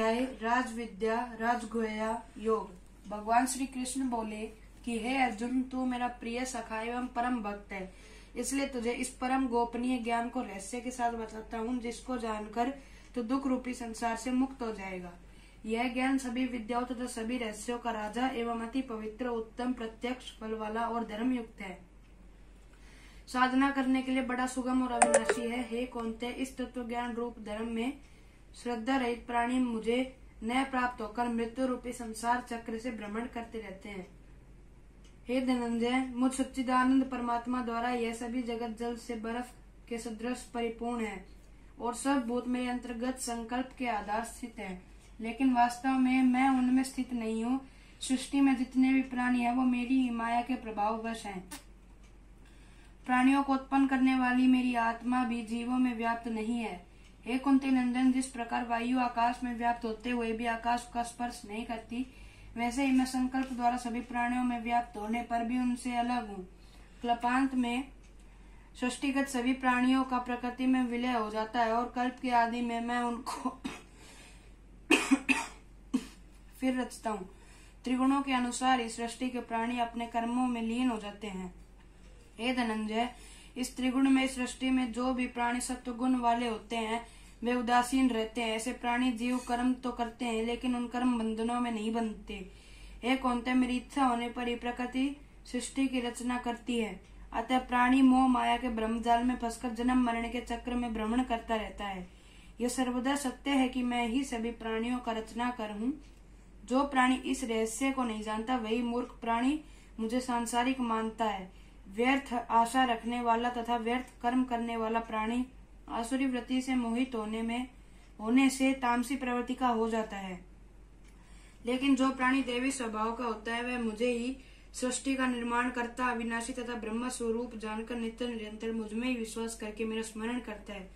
अध्याय राज विद्या राजगुह्या योग। भगवान श्री कृष्ण बोले कि हे अर्जुन, तू मेरा प्रिय सखा एवं परम भक्त है, इसलिए तुझे इस परम गोपनीय ज्ञान को रहस्य के साथ बताता हूँ, जिसको जानकर तू दुख रूपी संसार से मुक्त हो जाएगा। यह ज्ञान सभी विद्याओं तथा सभी रहस्यों का राजा एवं अति पवित्र, उत्तम, प्रत्यक्ष फल वाला और धर्म युक्त है। साधना करने के लिए बड़ा सुगम और अविनाशी है। हे कौन्तेय, इस तत्व ज्ञान रूप धर्म में श्रद्धा रहित प्राणी मुझे न प्राप्त होकर मृत्यु रूपी संसार चक्र से भ्रमण करते रहते हैं। हे धनंजय, मुझ सच्चिदानंद परमात्मा द्वारा यह सभी जगत जल से बर्फ के सदृश परिपूर्ण है और सब भूत मेरे अंतर्गत संकल्प के आधार स्थित है, लेकिन वास्तव में मैं उनमें स्थित नहीं हूँ। सृष्टि में जितने भी प्राणी हैं वो मेरी माया के प्रभाव वश हैं। प्राणियों को उत्पन्न करने वाली मेरी आत्मा भी जीवों में व्याप्त नहीं है। हे कुंती नंदन, जिस प्रकार वायु आकाश में व्याप्त होते हुए भी आकाश का स्पर्श नहीं करती, वैसे ही मैं संकल्प द्वारा सभी प्राणियों में व्याप्त होने पर भी उनसे अलग हूँ। कल्पांत में सृष्टिगत सभी प्राणियों का प्रकृति में विलय हो जाता है और कल्प के आदि में मैं उनको फिर रचता हूँ। त्रिगुणों के अनुसार इस सृष्टि के प्राणी अपने कर्मों में लीन हो जाते हैं। हे धनंजय, इस त्रिगुण में सृष्टि में जो भी प्राणी सत्व गुण वाले होते हैं वे उदासीन रहते हैं। ऐसे प्राणी जीव कर्म तो करते हैं, लेकिन उन कर्म बंधनों में नहीं बंधते। हे कौन्तेय, मेरी इच्छा होने पर ही प्रकृति सृष्टि की रचना करती है। अतः प्राणी मोह माया के ब्रह्मजाल में फंसकर जन्म मरण के चक्र में भ्रमण करता रहता है। यह सर्वदा सत्य है कि मैं ही सभी प्राणियों का रचनाकर हूँ। जो प्राणी इस रहस्य को नहीं जानता वही मूर्ख प्राणी मुझे सांसारिक मानता है। व्यर्थ आशा रखने वाला तथा व्यर्थ कर्म करने वाला प्राणी आसुरी वृत्ति से मोहित होने से तामसी प्रवृत्ति का हो जाता है, लेकिन जो प्राणी देवी स्वभाव का होता है वह मुझे ही सृष्टि का निर्माण करता, अविनाशी तथा ब्रह्म स्वरूप जानकर नित्य निरंतर मुझ में ही विश्वास करके मेरा स्मरण करता है,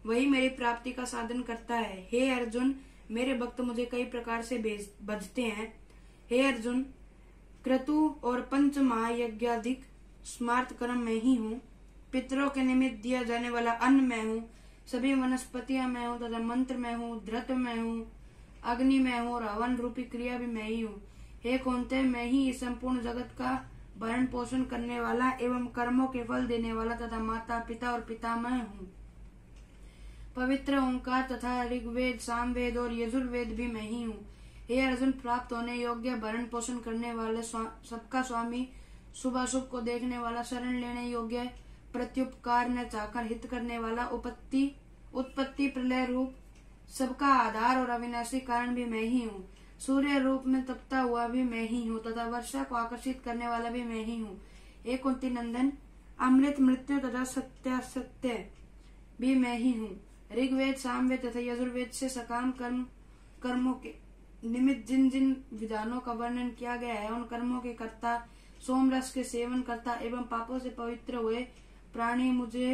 वही मेरी प्राप्ति का साधन करता है। हे अर्जुन, मेरे भक्त मुझे कई प्रकार से भजते हैं। हे अर्जुन, क्रतु और पंच महायज्ञाधिक स्मार्त कर्म मैं ही हूँ। पितरों के निमित्त दिया जाने वाला अन्न मैं हूँ। सभी वनस्पतियां मैं हूँ तथा मंत्र मैं हूँ, धृत मैं हूँ, अग्नि मैं हूँ और हवन रूपी क्रिया भी मैं ही हूँ। हे कौन्तेय, मैं ही इस संपूर्ण जगत का भरण पोषण करने वाला एवं कर्मों के फल देने वाला तथा माता पिता और पितामह हूँ। पवित्र ओंकार तथा ऋग्वेद, सामवेद और यजुर्वेद भी मैं ही हूँ। हे अर्जुन, प्राप्त होने योग्य भरण पोषण करने वाले सबका स्वामी, शुभ अशुभ को देखने वाला, शरण लेने योग्य, प्रत्युपकार न चाहकर हित करने वाला, उत्पत्ति प्रलय रूप सबका आधार और अविनाशी कारण भी मैं ही हूँ। सूर्य रूप में तपता हुआ भी मैं ही हूँ तथा वर्षा को आकर्षित करने वाला भी मैं ही हूँ। हे कुंती नंदन, अमृत, मृत्यु तथा सत्य भी मैं ही हूँ। ऋग्वेद, सामवेद तथा यजुर्वेद से सकाम कर्मों के निमित्त जिन जिन विधानों का वर्णन किया गया है, उन कर्मों के कर्ता, सोमरस के सेवन करता एवं पापों से पवित्र हुए प्राणी मुझे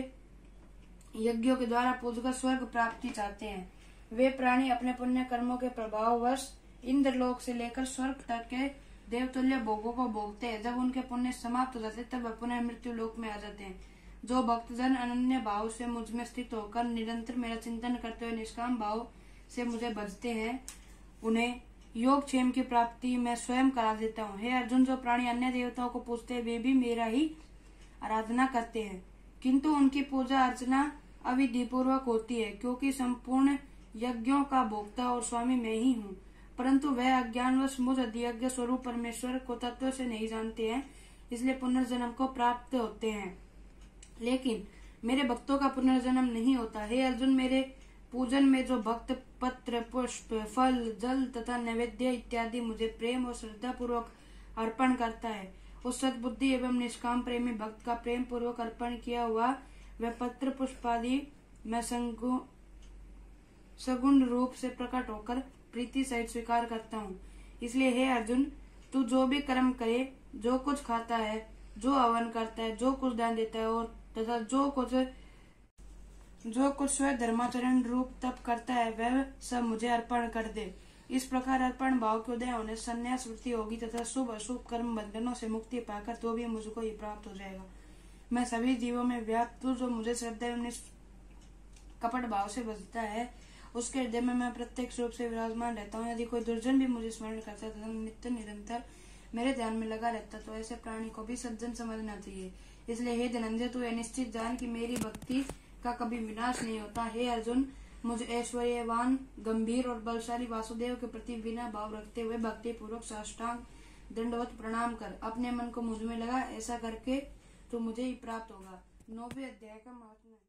यज्ञों के द्वारा पूजकर स्वर्ग प्राप्ति चाहते हैं। वे प्राणी अपने पुण्य कर्मों के प्रभाववश इंद्रलोक से लेकर स्वर्ग तक के देवतुल्य भोगों को भोगते हैं। जब उनके पुण्य समाप्त हो जाते तब वह पुनः मृत्यु लोक में आ जाते हैं। जो भक्तजन अनन्य भाव से मुझ में स्थित होकर निरंतर मेरा चिंतन करते हुए निष्काम भाव से मुझे भजते हैं, उन्हें योगक्षेम की प्राप्ति मैं स्वयं करा देता हूँ। हे अर्जुन, जो प्राणी अन्य देवताओं को पूजते हैं वे भी मेरा ही आराधना करते हैं, किंतु उनकी पूजा अर्चना अविधि पूर्वक होती है, क्योंकि संपूर्ण यज्ञों का भोक्ता और स्वामी मैं ही हूँ। परंतु वह अज्ञानवश मुझ अधियज्ञ स्वरूप परमेश्वर को तत्व से नहीं जानते हैं, इसलिए पुनर्जन्म को प्राप्त होते हैं, लेकिन मेरे भक्तों का पुनर्जन्म नहीं होता। हे अर्जुन, मेरे पूजन में जो भक्त पत्र, पुष्प, फल, जल तथा नैवेद्य इत्यादि मुझे प्रेम और श्रद्धा पूर्वक अर्पण करता है, उस सद्बुद्धि एवं निष्काम प्रेमी भक्त का प्रेम पूर्वक अर्पण किया हुआ वह पत्र पुष्पादि मैं सगुण रूप से प्रकट होकर प्रीति सहित स्वीकार करता हूँ। इसलिए हे अर्जुन, तू जो भी कर्म करे, जो कुछ खाता है, जो हवन करता है, जो कुछ दान देता है और तथा जो कुछ स्वयं धर्माचरण रूप तप करता है, वह सब मुझे अर्पण कर दे। इस प्रकार अर्पण भाव के उदय होने संन्यास वृत्ति होगी तथा शुभ अशुभ कर्म बंधनों से मुक्ति पाकर तो भी मुझको ही प्राप्त हो जाएगा। मैं सभी जीवों में व्याप्त, जो मुझे श्रद्धा एवं कपट भाव से भजता है उसके हृदय में मैं प्रत्यक्ष रूप से विराजमान रहता हूँ। यदि कोई दुर्जन भी मुझे स्मरण करता है तथा नित्य निरंतर मेरे ध्यान में लगा रहता तो ऐसे प्राणी को भी सज्जन समझना चाहिए। इसलिए हे धनंजय, तू यह निश्चित जान कि मेरी भक्ति का कभी विनाश नहीं होता। हे अर्जुन, मुझे ऐश्वर्यवान, गंभीर और बलशाली वासुदेव के प्रति बिना भाव रखते हुए भक्ति पूर्वक साष्टांग दंडवत प्रणाम कर अपने मन को मुझ में लगा। ऐसा करके तो मुझे ही प्राप्त होगा। 9वें अध्याय का महात्म्य।